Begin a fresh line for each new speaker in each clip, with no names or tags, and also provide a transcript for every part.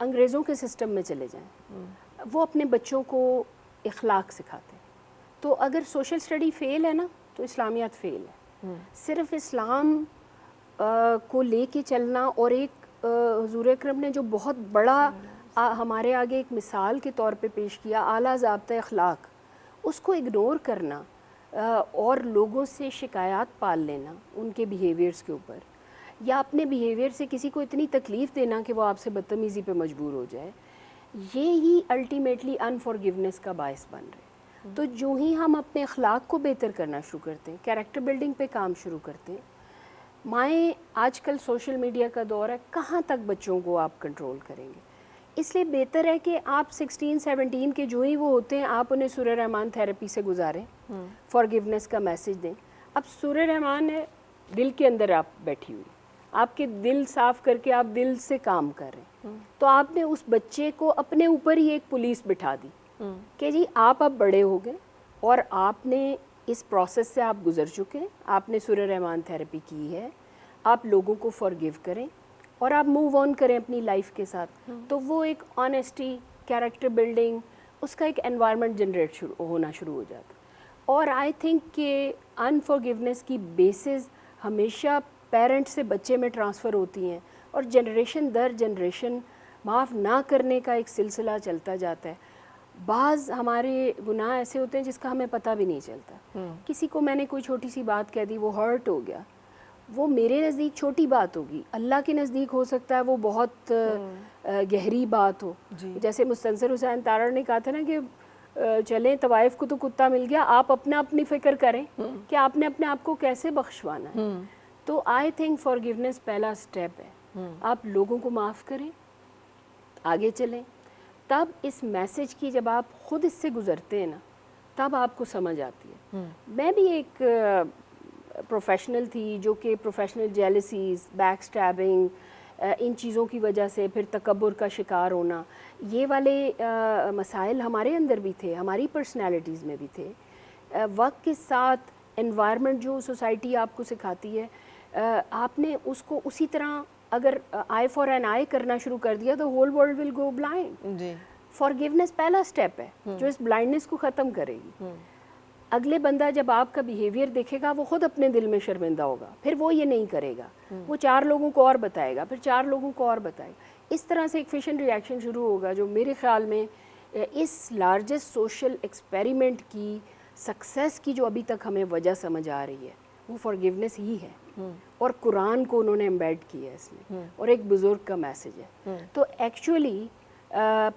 انگریزوں کے سسٹم میں چلے جائیں, وہ اپنے بچوں کو اخلاق سکھاتے ہیں. تو اگر سوشل اسٹڈی فیل ہے نا تو اسلامیات فیل ہے. صرف اسلام کو لے کے چلنا, اور ایک حضور اکرم نے جو بہت بڑا ہمارے آگے ایک مثال کے طور پہ پیش کیا, اعلیٰ ضابطۂ اخلاق, اس کو اگنور کرنا اور لوگوں سے شکایات پال لینا ان کے بیہیویئرس کے اوپر, یا اپنے بیہیویئر سے کسی کو اتنی تکلیف دینا کہ وہ آپ سے بدتمیزی پہ مجبور ہو جائے, یہ ہی الٹیمیٹلی انفارگیونیس کا باعث بن رہے. تو جو ہی ہم اپنے اخلاق کو بہتر کرنا شروع کرتے ہیں, کیریکٹر بلڈنگ پہ کام شروع کرتے ہیں, مائیں آج کل سوشل میڈیا کا دور ہے, کہاں تک بچوں کو آپ کنٹرول کریں گے؟ اس لیے بہتر ہے کہ آپ 16-17 کے جو ہی وہ ہوتے ہیں آپ انہیں سورہ رحمان تھیراپی سے گزاریں, فارگیونیس کا میسج دیں. اب سورہ رحمان ہے دل کے اندر, آپ بیٹھی ہوئی, آپ کے دل صاف کر کے آپ دل سے کام کر رہے ہیں, تو آپ نے اس بچے کو اپنے اوپر ہی ایک پولیس بٹھا دی کہ جی آپ اب بڑے ہو گئے اور آپ نے اس پروسیس سے آپ گزر چکے ہیں, آپ نے سورہ رحمان تھیراپی کی ہے, آپ لوگوں کو فارگیو کریں اور آپ موو آن کریں اپنی لائف کے ساتھ. تو وہ ایک آنیسٹی, کیریکٹر بلڈنگ, اس کا ایک انوائرمنٹ جنریٹ ہونا شروع ہو جاتا. اور آئی تھنک کہ انفارگیونیس کی بیسز ہمیشہ پیرنٹ سے بچے میں ٹرانسفر ہوتی ہیں, اور جنریشن در جنریشن معاف نہ کرنے کا ایک سلسلہ چلتا جاتا ہے. بعض ہمارے گناہ ایسے ہوتے ہیں جس کا ہمیں پتہ بھی نہیں چلتا. کسی کو میں نے کوئی چھوٹی سی بات کہہ دی, وہ ہرٹ ہو گیا, وہ میرے نزدیک چھوٹی بات ہوگی, اللہ کے نزدیک ہو سکتا ہے وہ بہت گہری بات ہو. جیسے مستنصر حسین تارڑ نے کہا تھا نا کہ چلیں طوائف کو تو کتا مل گیا, آپ اپنی فکر کریں کہ آپ نے اپنے آپ کو کیسے بخشوانا ہے. تو آئی تھنک فارگیونیس پہلا سٹیپ ہے, آپ لوگوں کو معاف کریں, آگے چلیں. تب اس میسج کی جب آپ خود اس سے گزرتے ہیں نا, تب آپ کو سمجھ آتی ہے. میں بھی ایک پروفیشنل تھی جو کہ پروفیشنل جیلسیز, بیک سٹیبنگ, ان چیزوں کی وجہ سے پھر تکبر کا شکار ہونا, یہ والے مسائل ہمارے اندر بھی تھے, ہماری پرسنالٹیز میں بھی تھے. وقت کے ساتھ انوائرمنٹ جو سوسائٹی آپ کو سکھاتی ہے, آپ نے اس کو اسی طرح اگر آئی فار این آئی کرنا شروع کر دیا تو whole world will go blind. Forgiveness پہلا سٹیپ ہے جو اس بلائنڈنس کو ختم کرے گی. اگلے بندہ جب آپ کا بیہیویئر دیکھے گا وہ خود اپنے دل میں شرمندہ ہوگا, پھر وہ یہ نہیں کرے گا, وہ 4 لوگوں کو اور بتائے گا, پھر 4 لوگوں کو اور بتائے گا. اس طرح سے ایک فیشن ریئیکشن شروع ہوگا جو میرے خیال میں اس لارجسٹ سوشل ایکسپیریمنٹ کی سکسیس کی جو ابھی تک ہمیں وجہ سمجھ آ رہی ہے وہ فارگیونیس ہی ہے. اور قرآن کو انہوں نے ایمبیڈ کیا ہے اس میں, اور ایک بزرگ کا میسج ہے. تو ایکچولی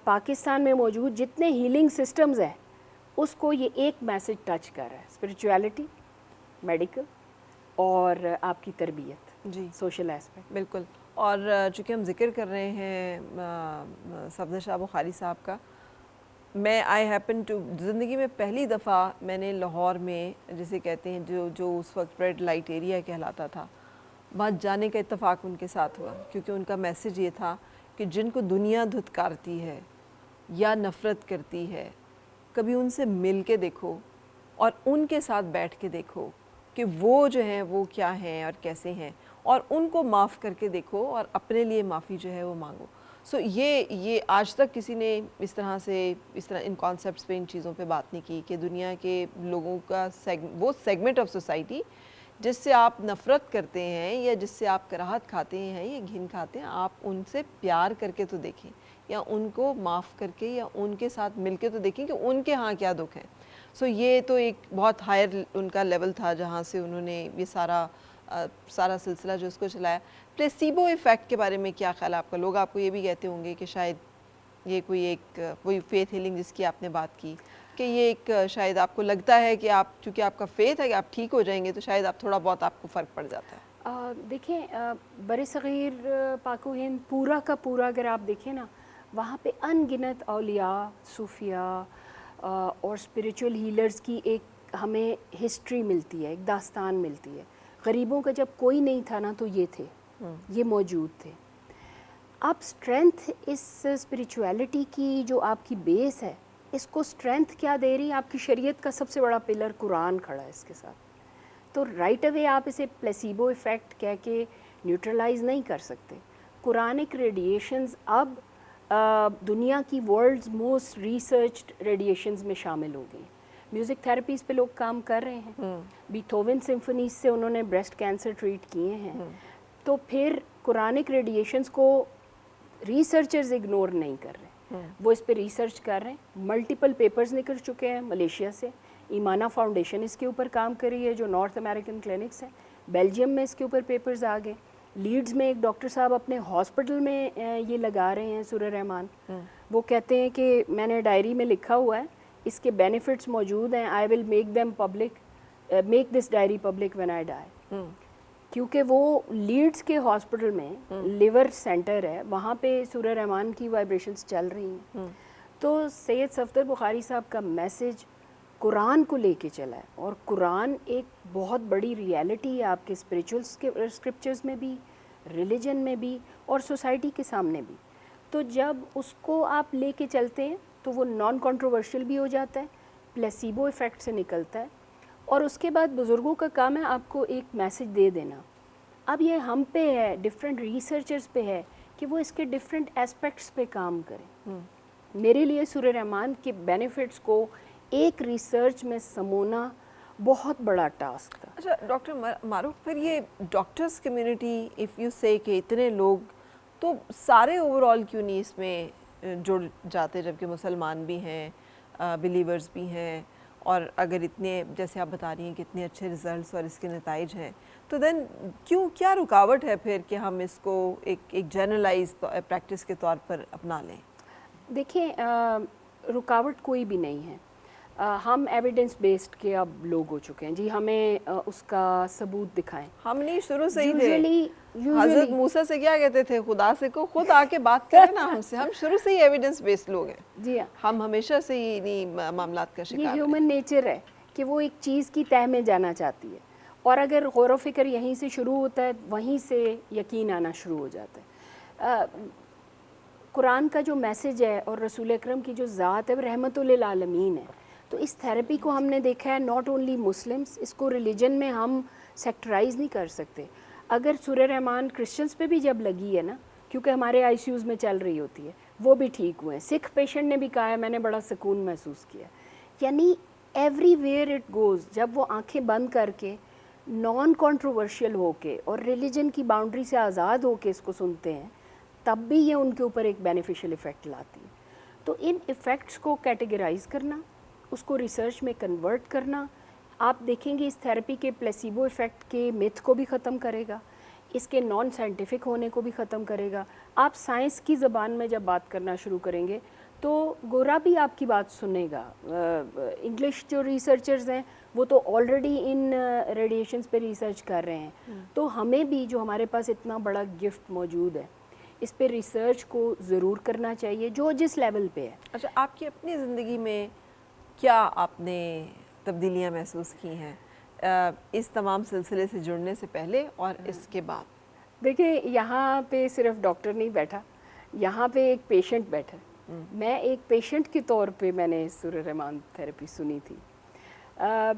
پاکستان میں موجود جتنے ہیلنگ سسٹمز ہیں اس کو یہ ایک میسج ٹچ کر رہا ہے, اسپریچویلٹی, میڈیکل اور آپ کی تربیت, سوشل ایسپیکٹ.
بالکل. اور چونکہ ہم ذکر کر رہے ہیں صفدر شاہ بخاری صاحب کا, میں آئی ہیپن ٹو زندگی میں پہلی دفعہ میں نے لاہور میں جسے کہتے ہیں جو اس وقت ریڈ لائٹ ایریا کہلاتا تھا, وہاں جانے کا اتفاق ان کے ساتھ ہوا, کیونکہ ان کا میسج یہ تھا کہ جن کو دنیا دھتکارتی ہے یا نفرت کرتی ہے, کبھی ان سے مل کے دیکھو اور ان کے ساتھ بیٹھ کے دیکھو کہ وہ جو ہیں وہ کیا ہیں اور کیسے ہیں, اور ان کو معاف کر کے دیکھو اور اپنے لیے معافی جو ہے وہ مانگو. سو یہ آج تک کسی نے اس طرح ان کانسیپٹس پہ, ان چیزوں پہ بات نہیں کی کہ دنیا کے لوگوں کا وہ سیگمنٹ آف سوسائٹی جس سے آپ نفرت کرتے ہیں یا جس سے آپ کراہت کھاتے ہیں یا گھن کھاتے ہیں, آپ ان سے پیار کر کے تو دیکھیں, یا ان کو معاف کر کے یا ان کے ساتھ مل کے تو دیکھیں کہ ان کے ہاں کیا دکھ ہیں. سو یہ تو ایک بہت ہائر ان کا لیول تھا جہاں سے انہوں نے یہ سارا سلسلہ جو اس کو چلایا. پلیسیبو ایفیکٹ کے بارے میں کیا خیال ہے آپ کا؟ لوگ آپ کو یہ بھی کہتے ہوں گے کہ شاید یہ کوئی فیتھ ہیلنگ جس کی آپ نے بات کی, کہ یہ ایک شاید آپ کو لگتا ہے کہ آپ چونکہ آپ کا فیتھ ہے کہ آپ ٹھیک ہو جائیں گے تو شاید آپ تھوڑا بہت آپ کو فرق پڑ جاتا ہے.
دیکھیں بر صغیر پاک و ہند پورا کا پورا اگر آپ دیکھیں نا, وہاں پہ ان گنت اولیاء, صوفیاء اور اسپریچول ہیلرز کی ایک ہمیں ہسٹری ملتی ہے, ایک داستان ملتی ہے. غریبوں کا جب کوئی نہیں تھا نا تو یہ تھے, یہ موجود تھے. اب اسٹرینتھ اس اسپریچویلٹی کی جو آپ کی بیس ہے, اس کو اسٹرینتھ کیا دے رہی ہے؟ آپ کی شریعت کا سب سے بڑا پلر قرآن کھڑا ہے اس کے ساتھ. تو رائٹ اوے آپ اسے پلیسیبو ایفیکٹ کہہ کے نیوٹرلائز نہیں کر سکتے. قرآنک ریڈیشنز اب دنیا کی ورلڈز موسٹ ریسرچڈ ریڈیشنز میں شامل ہو گئی. میوزک تھراپیز پہ لوگ کام کر رہے ہیں, بیتھوون سمفونیز سے انہوں نے بریسٹ کینسر ٹریٹ کیے ہیں. تو پھر قرآنک ریڈیشنز کو ریسرچرز اگنور نہیں کر رہے, وہ اس پہ ریسرچ کر رہے ہیں. ملٹیپل پیپرز نکل چکے ہیں ملیشیا سے, ایمانا فاؤنڈیشن اس کے اوپر کام کر رہی ہے جو نارتھ امریکن کلینکس ہیں. بیلجیم میں اس کے اوپر پیپرز آ گئے. لیڈز میں ایک ڈاکٹر صاحب اپنے ہاسپٹل میں یہ لگا رہے ہیں سورہ رحمان. وہ کہتے ہیں کہ میں نے ڈائری میں لکھا ہوا ہے, اس کے بینیفٹس موجود ہیں, I will make them public, make this diary public when I die. کیونکہ وہ لیڈز کے ہاسپٹل میں لیور سینٹر ہے, وہاں پہ سورہ رحمان کی وائبریشنز چل رہی ہیں. تو سید صفدر بخاری صاحب کا میسج قرآن کو لے کے چلا ہے, اور قرآن ایک بہت بڑی ریالٹی ہے آپ کے اسپریچولس کے اسکرپچرز میں بھی, ریلیجن میں بھی, اور سوسائٹی کے سامنے بھی. تو جب اس کو آپ لے کے چلتے ہیں تو وہ نان کنٹروورشل بھی ہو جاتا ہے, پلیسیبو ایفیکٹ سے نکلتا ہے. اور اس کے بعد بزرگوں کا کام ہے آپ کو ایک میسج دے دینا. اب یہ ہم پہ ہے, ڈفرینٹ ریسرچرز پہ ہے کہ وہ اس کے ڈفرینٹ اسپیکٹس پہ کام کریں. میرے لیے سورہ رحمان کے بینیفٹس کو ایک ریسرچ میں سمونا بہت بڑا ٹاسک تھا.
اچھا ڈاکٹر معروف, پھر یہ ڈاکٹرز کمیونٹی اف یو سے کہ اتنے لوگ, تو سارے اوور آل کیوں نہیں اس میں جڑ جاتے, جبکہ مسلمان بھی ہیں, بلیورز بھی ہیں, اور اگر اتنے جیسے آپ بتا رہی ہیں کہ اتنے اچھے ریزلٹس اور اس کے نتائج ہیں, تو دین کیا رکاوٹ ہے پھر کہ ہم اس کو ایک جنرلائز پریکٹس کے طور پر اپنا لیں؟
دیکھیں, رکاوٹ کوئی بھی نہیں ہے. ہم ایویڈنس بیسڈ کے اب لوگ ہو چکے ہیں جی, ہمیں اس کا ثبوت دکھائیں.
ہم نہیں شروع سے ہی تھے, حضرت موسیٰ سے کیا کہتے تھے, خدا سے کو خود آ کے بات کرے نا ہم سے. ہم شروع سے ہی ایویڈنس بیسڈ لوگ ہیں
جی ہاں,
ہم ہمیشہ سے ہی نہیں معاملات کا شکار.
یہ ہیومن نیچر ہے کہ وہ ایک چیز کی تہ میں جانا چاہتی ہے, اور اگر غور و فکر یہیں سے شروع ہوتا ہے وہیں سے یقین آنا شروع ہو جاتا ہے. قرآن کا جو میسج ہے اور رسول اکرم کی جو ذات ہے وہ رحمت للعالمین ہے. تو اس تھیراپی کو ہم نے دیکھا ہے ناٹ اونلی مسلمس, اس کو ریلیجن میں ہم سیکٹرائز نہیں کر سکتے. اگر سورہ رحمان کرسچنس پہ بھی جب لگی ہے نا, کیونکہ ہمارے آئی سی یوز میں چل رہی ہوتی ہے, وہ بھی ٹھیک ہوئے ہیں. سکھ پیشنٹ نے بھی کہا ہے میں نے بڑا سکون محسوس کیا. یعنی ایوری ویئر اٹ گوز, جب وہ آنکھیں بند کر کے نان کنٹروورشل ہو کے اور ریلیجن کی باؤنڈری سے آزاد ہو کے اس کو سنتے ہیں, تب بھی یہ ان کے اوپر ایک بینیفیشل ایفیکٹ لاتی ہے. تو ان ایفیکٹس کو کیٹیگرائز کرنا, اس کو ریسرچ میں کنورٹ کرنا, آپ دیکھیں گے اس تھیراپی کے پلیسیبو ایفیکٹ کے میتھ کو بھی ختم کرے گا, اس کے نان سائنٹیفک ہونے کو بھی ختم کرے گا. آپ سائنس کی زبان میں جب بات کرنا شروع کریں گے تو گورا بھی آپ کی بات سنے گا. انگلش جو ریسرچرز ہیں وہ تو آلریڈی ان ریڈیشنز پہ ریسرچ کر رہے ہیں. تو ہمیں بھی جو ہمارے پاس اتنا بڑا گفٹ موجود ہے, اس پہ ریسرچ کو ضرور کرنا چاہیے جو جس لیول پہ ہے.
اچھا, آپ کی اپنی زندگی میں کیا آپ نے تبدیلیاں محسوس کی ہیں اس تمام سلسلے سے جڑنے سے پہلے اور اس کے بعد؟
دیکھیں, یہاں پہ صرف ڈاکٹر نہیں بیٹھا, یہاں پہ ایک پیشنٹ بیٹھا. میں ایک پیشنٹ کے طور پہ میں نے سورہ رحمان تھیراپی سنی تھی.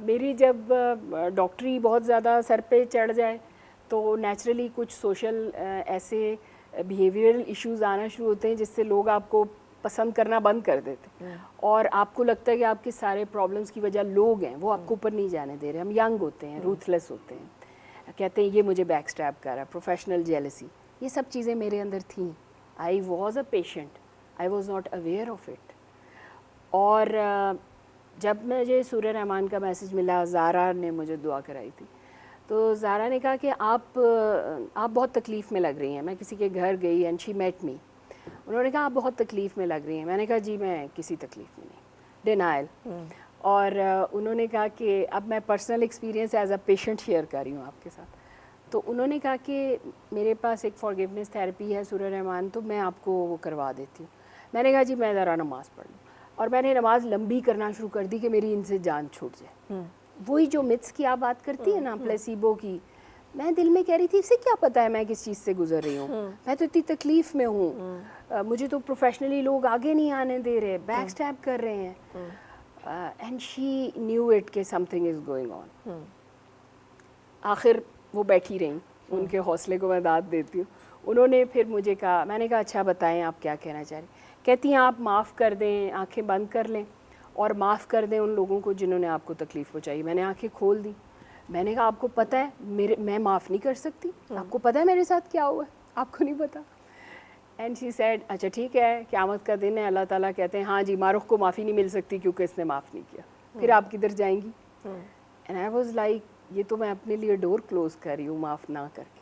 میری جب ڈاکٹری بہت زیادہ سر پہ چڑھ جائے تو نیچرلی کچھ سوشل ایسے بیہیویئرل ایشوز آنا شروع ہوتے ہیں جس سے لوگ آپ کو پسند کرنا بند کر دیتے, اور آپ کو لگتا ہے کہ آپ کے سارے پرابلمس کی وجہ لوگ ہیں, وہ آپ کو اوپر نہیں جانے دے رہے. ہم ینگ ہوتے ہیں, روتھ لیس ہوتے ہیں, کہتے ہیں یہ مجھے بیک اسٹیب کر رہا ہے, پروفیشنل جیلسی, یہ سب چیزیں میرے اندر تھیں. I was a patient, I was not aware of it. اور جب مجھے سورہ رحمان کا میسج ملا, زارا نے مجھے دعا کرائی تھی, تو زارا نے کہا کہ آپ بہت تکلیف میں لگ رہی ہیں. میں کسی کے گھر گئی اینڈ شی میٹ می, انہوں نے کہا آپ بہت تکلیف میں لگ رہی ہیں. میں نے کہا جی میں کسی تکلیف میں نہیں, ڈینائل. اور انہوں نے کہا کہ اب میں personal experience as a patient share کر رہی ہوں آپ کے ساتھ. تو انہوں نے کہا کہ میرے پاس ایک فارگیونیس تھیراپی ہے سورہ رحمان, تو میں آپ کو وہ کروا دیتی ہوں. میں نے کہا جی میں ذرا نماز پڑھ لوں, اور میں نے نماز لمبی کرنا شروع کر دی کہ میری ان سے جان چھوٹ جائے. وہی جو متس کی آپ بات کرتی ہیں نا, پلیسیبو کی, میں دل میں کہہ رہی تھی اسے کیا پتہ ہے میں کس چیز سے گزر رہی ہوں, میں تو اتنی تکلیف میں ہوں, مجھے تو پروفیشنلی لوگ آگے نہیں آنے دے رہے, بیک اسٹیپ کر رہے ہیں. اینڈ شی نیو اٹ کہ some thing is going on. آخر وہ بیٹھی رہیں, ان کے حوصلے کو میں داد دیتی ہوں. انہوں نے پھر مجھے کہا, میں نے کہا اچھا بتائیں آپ کیا کہنا چاہ رہی ہیں. کہتی ہیں آپ معاف کر دیں, آنکھیں بند کر لیں اور معاف کر دیں ان لوگوں کو جنہوں نے آپ کو تکلیف پہنچائی. میں نے آنکھیں کھول دی, میں نے کہا آپ کو پتہ ہے میں معاف نہیں کر سکتی, آپ کو پتہ ہے میرے ساتھ کیا ہوا ہے, آپ کو نہیں پتہ. اینڈ شی سیڈ اچھا ٹھیک ہے, قیامت کا دن ہے, اللہ تعالیٰ کہتے ہیں ہاں جی معروف کو معافی نہیں مل سکتی کیونکہ اس نے معاف نہیں کیا, پھر آپ کدھر جائیں گی؟ اینڈ آئی واز لائک یہ تو میں اپنے لیے ڈور کلوز کر رہی ہوں معاف نہ کر کے.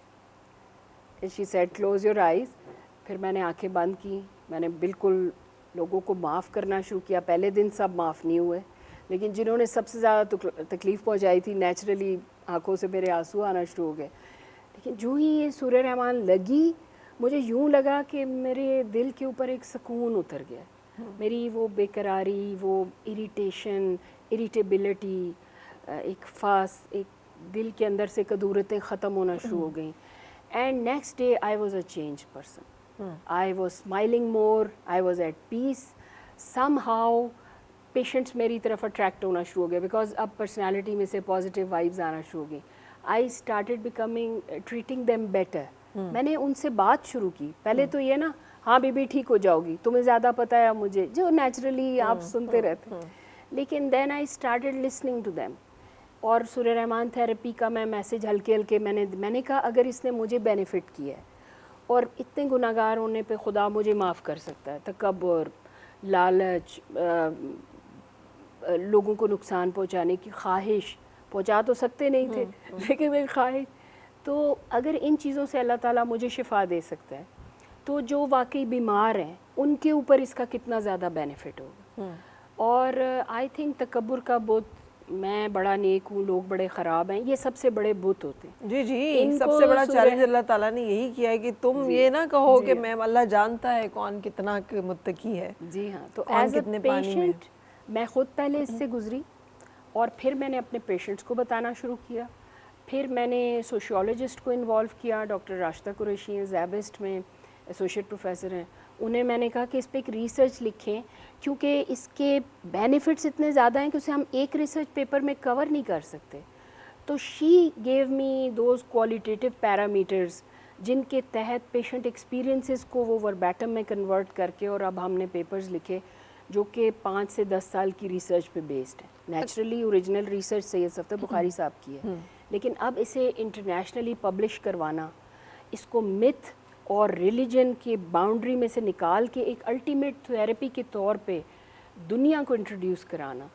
And she said close your eyes. پھر میں نے آنکھیں بند کی, میں نے بالکل لوگوں کو معاف کرنا شروع کیا. پہلے دن سب معاف نہیں ہوئے, لیکن جنہوں نے سب سے زیادہ تکلیف پہنچائی تھی نیچرلی آنکھوں سے میرے آنسو آنا شروع ہو گئے. لیکن جو ہی یہ سورہ رحمان لگی مجھے یوں لگا کہ میرے دل کے اوپر ایک سکون اتر گیا. میری وہ بے قراری, وہ اریٹیشن, اریٹیبلٹی, ایک دل کے اندر سے کدورتیں ختم ہونا شروع ہو گئیں. And next day I was a change person. I was smiling more, I was at peace. Somehow patients میری طرف اٹریکٹ ہونا شروع ہو گئے بیکاز اب پرسنالٹی میں سے پازیٹیو وائبز آنا شروع ہو گئی. I started becoming treating them better. میں نے ان سے بات شروع کی. پہلے تو یہ نا ہاں بی بی ٹھیک ہو جاؤ گی, تمہیں زیادہ پتہ ہے مجھے, جو نیچرلی آپ سنتے رہتے. لیکن then I started listening to them. اور سورہ رحمان تھراپی کا میں میسیج ہلکے ہلکے میں نے کہا اگر اس نے مجھے بینیفٹ کیا ہے اور اتنے گناہ گار ہونے پہ خدا مجھے معاف کر سکتا ہے, تکبر, لالچ, لوگوں کو نقصان پہنچانے کی خواہش, پہنچا تو سکتے نہیں تھے لیکن ایک خواہش, تو اگر ان چیزوں سے اللہ تعالیٰ مجھے شفا دے سکتا ہے تو جو واقعی بیمار ہیں ان کے اوپر اس کا کتنا زیادہ بینیفٹ ہوگا. اور آئی تھنک تکبر کا بت, میں بڑا نیک ہوں, لوگ بڑے خراب ہیں, یہ سب سے بڑے بت ہوتے ہیں.
جی جی, سب سے بڑا چیلنج اللہ تعالیٰ نے یہی کیا ہے کہ تم یہ نہ کہو کہ میں اللہ جانتا ہے کون کتنا متقی ہے.
جی ہاں, تو ایز اے پیشنٹ میں خود پہلے اس سے گزری اور پھر میں نے اپنے پیشنٹس کو بتانا شروع کیا. پھر میں نے سوشیولوجسٹ کو انوالو کیا, ڈاکٹر راشدہ قریشی ہیں, زیبسٹ میں ایسوسیٹ پروفیسر ہیں. انہیں میں نے کہا کہ اس پہ ایک ریسرچ لکھیں کیونکہ اس کے بینیفٹس اتنے زیادہ ہیں کہ اسے ہم ایک ریسرچ پیپر میں کور نہیں کر سکتے. تو she gave me those qualitative parameters جن کے تحت پیشنٹ ایکسپیرینسز کو وہ وربیٹم میں کنورٹ کر کے, اور اب ہم نے پیپرز لکھے جو کہ 5 سے 10 سال کی ریسرچ پہ بیسڈ ہے. نیچرلی اوریجنل ریسرچ سید صفدر بخاری صاحب کی ہے, لیکن اب اسے انٹرنیشنلی پبلش کروانا, اس کو متھ اور ریلیجن کی باؤنڈری میں سے نکال کے ایک الٹیمیٹ تھیراپی کے طور پہ دنیا کو انٹروڈیوس کرانا,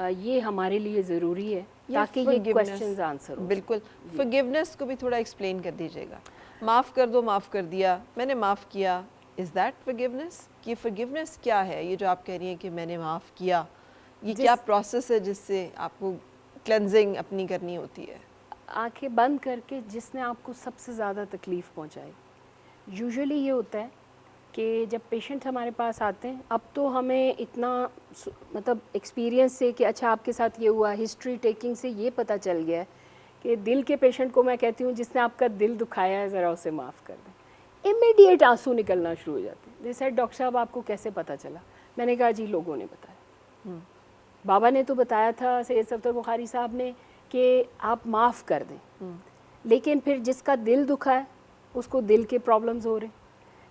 یہ ہمارے لیے ضروری ہے تاکہ یہ کویسچنز آنسر ہو.
بالکل. فورگیونیس کو بھی تھوڑا ایکسپلین کر دیجیے گا. معاف کر دو, معاف کر دیا, میں نے معاف کیا, از دیٹ فورگیونیس؟ یہ فورگیونیس کیا ہے؟ یہ جو آپ کہہ رہی ہیں کہ میں نے معاف کیا, یہ کیا پروسیس ہے جس سے آپ کو کلینزنگ اپنی کرنی ہوتی ہے؟
آنکھیں بند کر کے جس نے آپ کو سب سے زیادہ تکلیف پہنچائی. یوزولی یہ ہوتا ہے کہ جب پیشنٹ ہمارے پاس آتے ہیں, اب تو ہمیں اتنا مطلب ایکسپیرینس سے کہ اچھا آپ کے ساتھ یہ ہوا, ہسٹری ٹیکنگ سے یہ پتہ چل گیا ہے کہ دل کے پیشنٹ کو میں کہتی ہوں جس نے آپ کا دل دکھایا ہے ذرا اسے معاف کر دیں, امیڈیٹ آنسو نکلنا شروع ہو جاتے ہیں. جیسے ڈاکٹر صاحب آپ کو کیسے پتہ چلا؟ میں نے کہا جی لوگوں نے بتایا. بابا نے تو بتایا تھا, سید صفدر بخاری صاحب نے, کہ آپ معاف کر دیں, لیکن پھر جس کا دل دکھا ہے اس کو دل کے پرابلمز ہو رہے ہیں,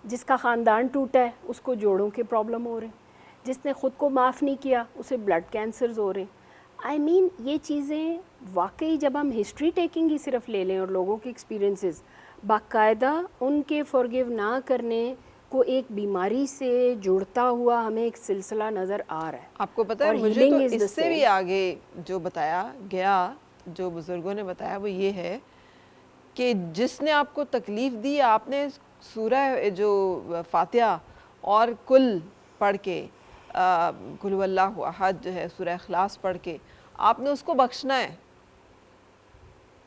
جس کا خاندان ٹوٹا ہے اس کو جوڑوں کے پرابلم ہو رہے ہیں, جس نے خود کو معاف نہیں کیا اسے بلڈ کینسرز ہو رہے ہیں. آئی مین یہ چیزیں واقعی جب ہم ہسٹری ٹیکنگ ہی صرف لے لیں اور لوگوں کے ایکسپیرینسز, باقاعدہ ان کے فورگیو نہ کرنے کو ایک بیماری سے جڑتا ہوا ہمیں ایک سلسلہ نظر آ رہا ہے.
آپ کو پتہ ہے مجھے تو اس سے بھی آگے جو بتایا گیا, جو بزرگوں نے بتایا وہ یہ ہے کہ جس نے آپ کو تکلیف دی, آپ نے سورہ جو فاتحہ اور کل پڑھ کے, قل هو اللہ احد جو ہے, سورہ اخلاص پڑھ کے آپ نے اس کو بخشنا ہے,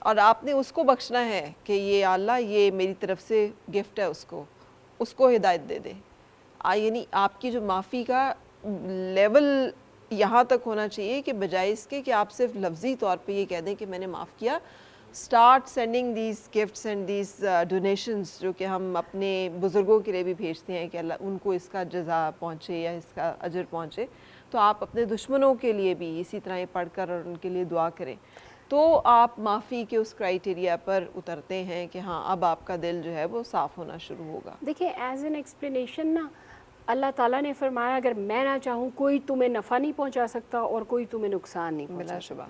اور آپ نے اس کو بخشنا ہے کہ یہ اللہ یہ میری طرف سے گفٹ ہے, اس کو ہدایت دے دے. یعنی آپ کی جو معافی کا لیول یہاں تک ہونا چاہیے کہ بجائے اس کے کہ آپ صرف لفظی طور پہ یہ کہہ دیں کہ میں نے معاف کیا, start sending these gifts and these donations جو کہ ہم اپنے بزرگوں کے لیے بھی بھیجتے ہیں کہ اللہ ان کو اس کا جزا پہنچے یا اس کا اجر پہنچے. تو آپ اپنے دشمنوں کے لیے بھی اسی طرح یہ پڑھ کر اور ان کے لیے دعا کریں, تو آپ معافی کے اس کرائیٹیریا پر اترتے ہیں کہ ہاں اب آپ کا دل جو ہے وہ صاف ہونا شروع ہوگا.
دیکھیں ایز این ایکسپلینیشن نا, اللہ تعالیٰ نے فرمایا اگر میں نہ چاہوں کوئی تمہیں نفع نہیں پہنچا سکتا اور کوئی تمہیں نقصان نہیں پہنچا
بلا
سکتا.
شبہ.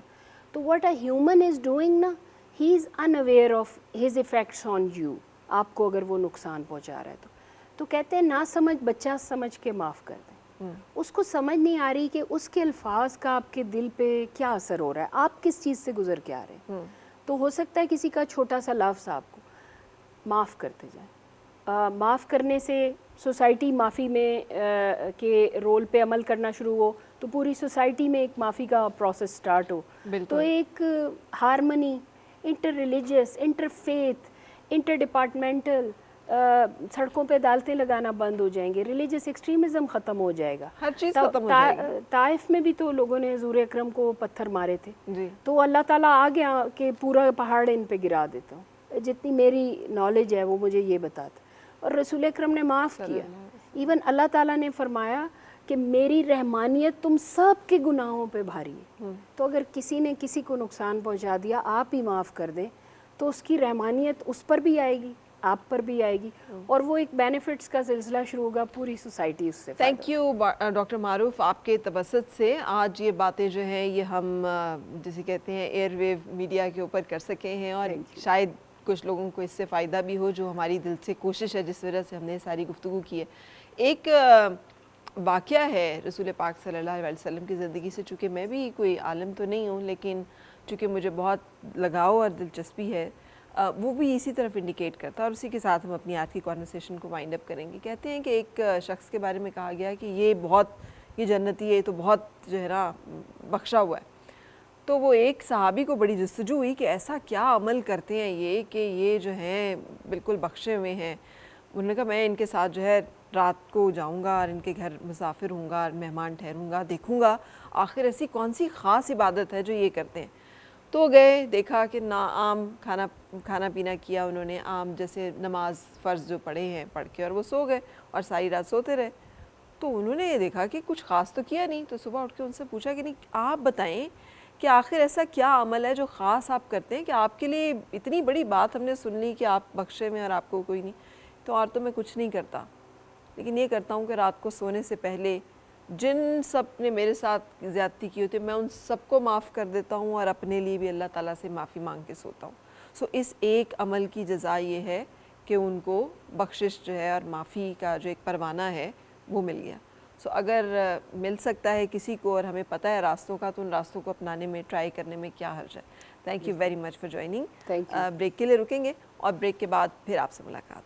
تو what a human is doing نا, he is unaware of his effects on you. آپ کو اگر وہ نقصان پہنچا رہا ہے تو کہتے ہیں نہ سمجھ بچہ سمجھ کے معاف کر دیں. اس کو سمجھ نہیں آ رہی کہ اس کے الفاظ کا آپ کے دل پہ کیا اثر ہو رہا ہے, آپ کس چیز سے گزر کے آ رہے ہیں. تو ہو سکتا ہے کسی کا چھوٹا سا لفظ آپ کو معاف کرتے جائیں. معاف کرنے سے سوسائٹی معافی میں کے رول پہ عمل کرنا شروع ہو تو پوری سوسائٹی میں ایک معافی کا پروسیس سٹارٹ ہو. تو ایک harmony, interreligious, interfaith, interdepartmental, سڑکوں پہ عدالتیں لگانا بند ہو جائیں گے, ریلیجیس ایکسٹریمزم ختم ہو جائے گا,
ہر چیز ختم ہو جائے گی.
طائف میں بھی تو لوگوں نے حضور اکرم کو پتھر مارے تھے,
جی.
تو اللہ تعالیٰ آ گیا کہ پورا پہاڑ ان پہ گرا دیتا ہوں. جتنی میری نالج ہے وہ مجھے یہ بتاتا, اور رسول اکرم نے معاف کیا. ایون اللہ تعالیٰ نے فرمایا کہ میری رحمانیت تم سب کے گناہوں پہ بھاری ہے. تو اگر کسی نے کسی کو نقصان پہنچا دیا, آپ ہی معاف کر دیں, تو اس کی رحمانیت اس پر بھی آئے گی, آپ پر بھی آئے گی, اور وہ ایک بینیفٹس کا سلسلہ شروع ہوگا, پوری سوسائٹی اس سے.
تھینک یو ڈاکٹر معروف, آپ کے تبسط سے آج یہ باتیں جو ہیں یہ ہم جسے کہتے ہیں ایئر ویو میڈیا کے اوپر کر سکے ہیں, اور شاید کچھ لوگوں کو اس سے فائدہ بھی ہو, جو ہماری دل سے کوشش ہے جس وجہ سے ہم نے ساری گفتگو کی ہے. ایک واقعہ ہے رسول پاک صلی اللہ علیہ وسلم کی زندگی سے, چونکہ میں بھی کوئی عالم تو نہیں ہوں لیکن چونکہ مجھے بہت لگاؤ اور دلچسپی ہے, وہ بھی اسی طرف انڈیکیٹ کرتا ہے, اور اسی کے ساتھ ہم اپنی آج کی کانورسیشن کو وائنڈ اپ کریں گے. کہتے ہیں کہ ایک شخص کے بارے میں کہا گیا کہ یہ جنتی ہے, یہ تو بہت جو ہے نا بخشا ہوا ہے. تو وہ ایک صحابی کو بڑی جستجو ہوئی کہ ایسا کیا عمل کرتے ہیں یہ کہ یہ جو ہیں بالکل بخشے ہوئے ہیں. انہوں نے کہا میں ان کے ساتھ جو ہے رات کو جاؤں گا اور ان کے گھر مسافر ہوں گا اور مہمان ٹھہروں گا, دیکھوں گا آخر ایسی کون سی خاص عبادت ہے جو یہ کرتے ہیں. تو گئے, دیکھا کہ عام کھانا پینا کیا انہوں نے, عام جیسے نماز فرض جو پڑھے ہیں پڑھ کے, اور وہ سو گئے اور ساری رات سوتے رہے. تو انہوں نے یہ دیکھا کہ کچھ خاص تو کیا نہیں. تو صبح اٹھ کے ان سے پوچھا کہ نہیں آپ بتائیں کہ آخر ایسا کیا عمل ہے جو خاص آپ کرتے ہیں کہ آپ کے لیے اتنی بڑی بات ہم نے سن لی کہ آپ بخشے میں اور آپ کو کوئی نہیں. تو اور تو میں کچھ نہیں کرتا, لیکن یہ کرتا ہوں کہ رات کو سونے سے پہلے جن سب نے میرے ساتھ زیادتی کی ہوتی ہے میں ان سب کو معاف کر دیتا ہوں, اور اپنے لیے بھی اللہ تعالیٰ سے معافی مانگ کے سوتا ہوں. سو اس ایک عمل کی جزا یہ ہے کہ ان کو بخشش جو ہے اور معافی کا جو ایک پروانہ ہے وہ مل گیا. سو اگر مل سکتا ہے کسی کو اور ہمیں پتہ ہے راستوں کا, تو ان راستوں کو اپنانے میں, ٹرائی کرنے میں کیا حرج ہے. Thank you very much for joining. Break کے لیے رکیں گے اور بریک کے بعد پھر آپ سے ملاقات.